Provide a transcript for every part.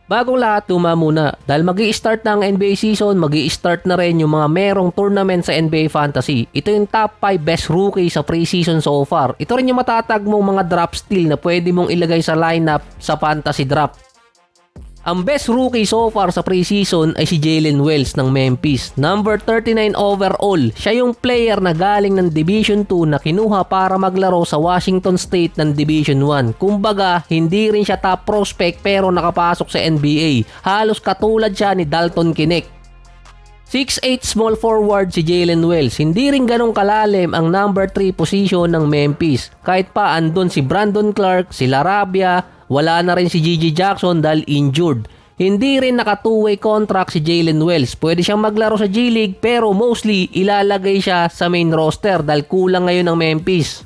Bagong lahat, tuma muna. Dahil mag-i-start na ang NBA season, mag-i-start na rin yung mga merong tournament sa NBA Fantasy. Ito yung top 5 best rookie sa preseason so far. Ito rin yung matatag mong mga draft steal na pwede mong ilagay sa lineup sa fantasy draft. Ang best rookie so far sa preseason ay si Jalen Wells ng Memphis. Number 39 overall. Siya yung player na galing ng Division 2 na kinuha para maglaro sa Washington State ng Division 1. Kumbaga, hindi rin siya top prospect pero nakapasok sa NBA. Halos katulad siya ni Dalton Knecht. 6'8" small forward si Jalen Wells. Hindi rin ganong kalalim ang number 3 position ng Memphis. Kahit pa andun si Brandon Clark, si Larabia, wala na rin si Gigi Jackson dahil injured. Hindi rin naka two-way contract si Jalen Wells. Pwede siyang maglaro sa G League pero mostly ilalagay siya sa main roster dahil kulang ngayon ang Memphis.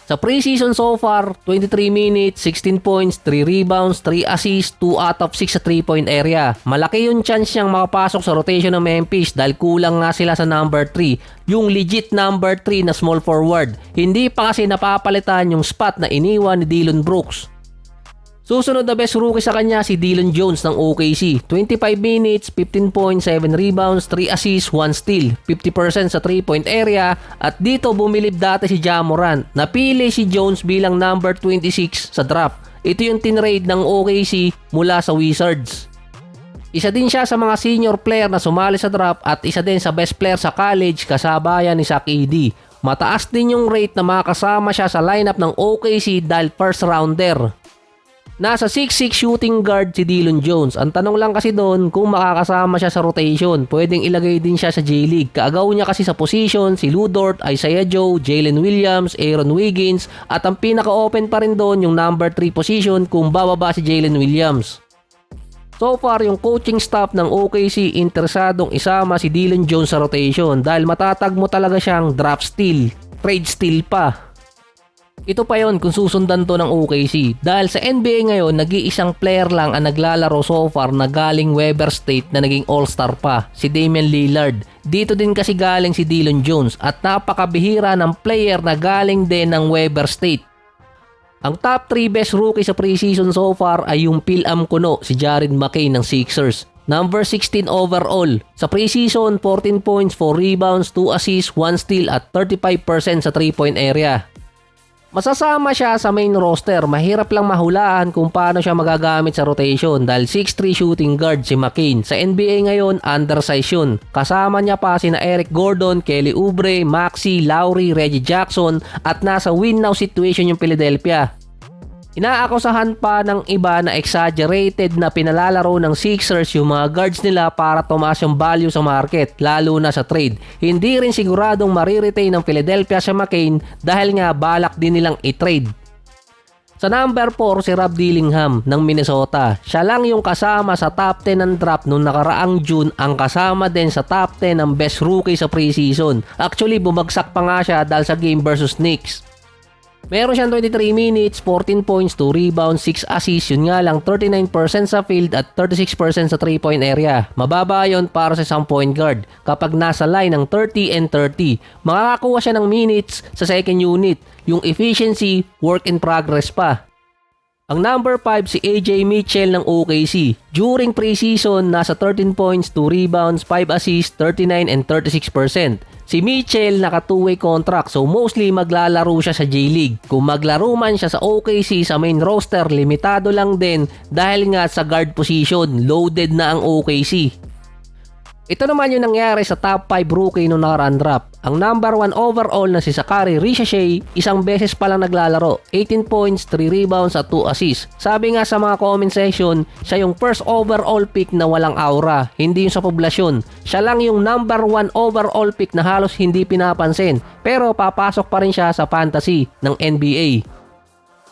Sa preseason so far, 23 minutes, 16 points, 3 rebounds, 3 assists, 2 out of 6 sa 3-point area. Malaki yung chance niyang makapasok sa rotation ng Memphis dahil kulang nga sila sa number 3, yung legit number 3 na small forward. Hindi pa kasi napapalitan yung spot na iniwan ni Dillon Brooks. Susunod na best rookie sa kanya si Dillon Jones ng OKC. 25 minutes, 15 points, 7 rebounds, 3 assists, 1 steal, 50% sa 3-point area at dito bumilib dati si Ja Morant. Napili si Jones bilang number 26 sa draft. Ito yung tinrade ng OKC mula sa Wizards. Isa din siya sa mga senior player na sumali sa draft at isa din sa best player sa college kasabayan ni Zach Edey. Mataas din yung rate na makasama siya sa lineup ng OKC dahil first rounder. Nasa 6'6" shooting guard si Dillon Jones. Ang tanong lang kasi doon kung makakasama siya sa rotation. Pwedeng ilagay din siya sa J-League. Kaagaw niya kasi sa position si Lu Dort, Isaiah Joe, Jalen Williams, Aaron Wiggins at ang pinaka-open pa rin doon yung number 3 position kung bababa si Jalen Williams. So far, yung coaching staff ng OKC interesadong isama si Dillon Jones sa rotation dahil matatag mo talaga siyang draft steal, trade steal pa. Ito pa yon kung susundan to ng OKC. Dahil sa NBA ngayon, nag-iisang player lang ang naglalaro so far na galing Weber State na naging all-star pa, si Damian Lillard. Dito din kasi galing si Dillon Jones at napakabihira ng player na galing din ng Weber State. Ang top 3 best rookie sa preseason so far ay yung Phil-Am Kuno, si Jared McCain ng Sixers. Number 16 overall. Sa preseason, 14 points, 4 rebounds, 2 assists, 1 steal at 35% sa 3-point area. Masasama siya sa main roster. Mahirap lang mahulaan kung paano siya magagamit sa rotation dahil 6'3" shooting guard si McCain. Sa NBA ngayon, undersize yun. Kasama niya pa sina Eric Gordon, Kelly Oubre, Maxey, Lowry, Reggie Jackson at nasa win now situation yung Philadelphia. Inaakusahan pa ng iba na exaggerated na pinalalaro ng Sixers yung mga guards nila para tumaas yung value sa market, lalo na sa trade. Hindi rin siguradong mariretain ng Philadelphia si McCain dahil nga balak din nilang i-trade. Sa number 4 si Rob Dillingham ng Minnesota. Siya lang yung kasama sa top 10 ng draft noong nakaraang June, ang kasama din sa top 10 ng best rookie sa preseason. Actually, bumagsak pa nga siya dahil sa game versus Knicks. Meron siyang 23 minutes, 14 points, 2 rebounds, 6 assists. Yun nga lang 39% sa field at 36% sa 3-point area. Mababa yun para sa isang point guard. Kapag nasa line ng 30 and 30, makakakuha siya ng minutes sa second unit. Yung efficiency, work in progress pa. Ang number 5 si AJ Mitchell ng OKC. During preseason, nasa 13 points, 2 rebounds, 5 assists, 39 and 36%. Si Mitchell naka 2-way contract so mostly maglalaro siya sa J-League. Kung maglaro man siya sa OKC sa main roster, limitado lang din dahil nga sa guard position, loaded na ang OKC. Ito naman yung nangyari sa top 5 rookie nung nakaraan draft. Ang number 1 overall na si Zaccharie Risacher, isang beses pa lang naglalaro. 18 points, 3 rebounds at 2 assists. Sabi nga sa mga comment section, siya yung first overall pick na walang aura, hindi yung sa poblasyon. Siya lang yung number 1 overall pick na halos hindi pinapansin. Pero papasok pa rin siya sa fantasy ng NBA.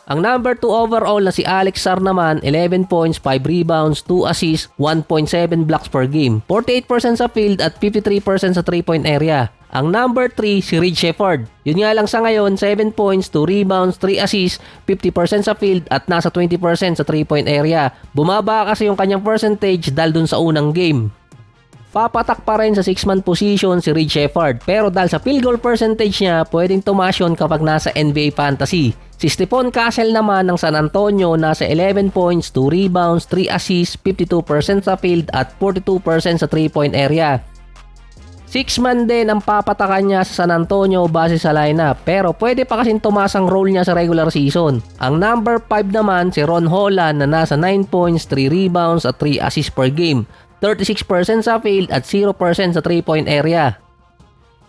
Ang number 2 overall na si Alex Sarr naman, 11 points, 5 rebounds, 2 assists, 1.7 blocks per game. 48% sa field at 53% sa 3-point area. Ang number 3, si Reed Sheppard. Yun nga lang sa ngayon, 7 points, 2 rebounds, 3 assists, 50% sa field at nasa 20% sa 3-point area. Bumaba kasi yung kanyang percentage dahil dun sa unang game. Papatak pa rin sa 6-man position si Reed Sheppard pero dahil sa field goal percentage niya, pwedeng tumaas yun kapag nasa NBA Fantasy. Si Stephon Castle naman ng San Antonio nasa 11 points, 2 rebounds, 3 assists, 52% sa field at 42% sa 3-point area. 6-man din ang papatakan niya sa San Antonio base sa lineup, pero pwede pa kasing tumaas ang role niya sa regular season. Ang number 5 naman si Ron Holland na nasa 9 points, 3 rebounds at 3 assists per game, 36% sa field at 0% sa 3-point area.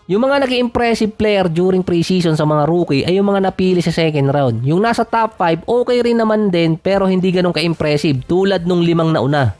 Yung mga naging impressive player during preseason sa mga rookie ay yung mga napili sa second round. Yung nasa top 5 okay rin naman din pero hindi ganun ka-impressive tulad nung 5 nauna.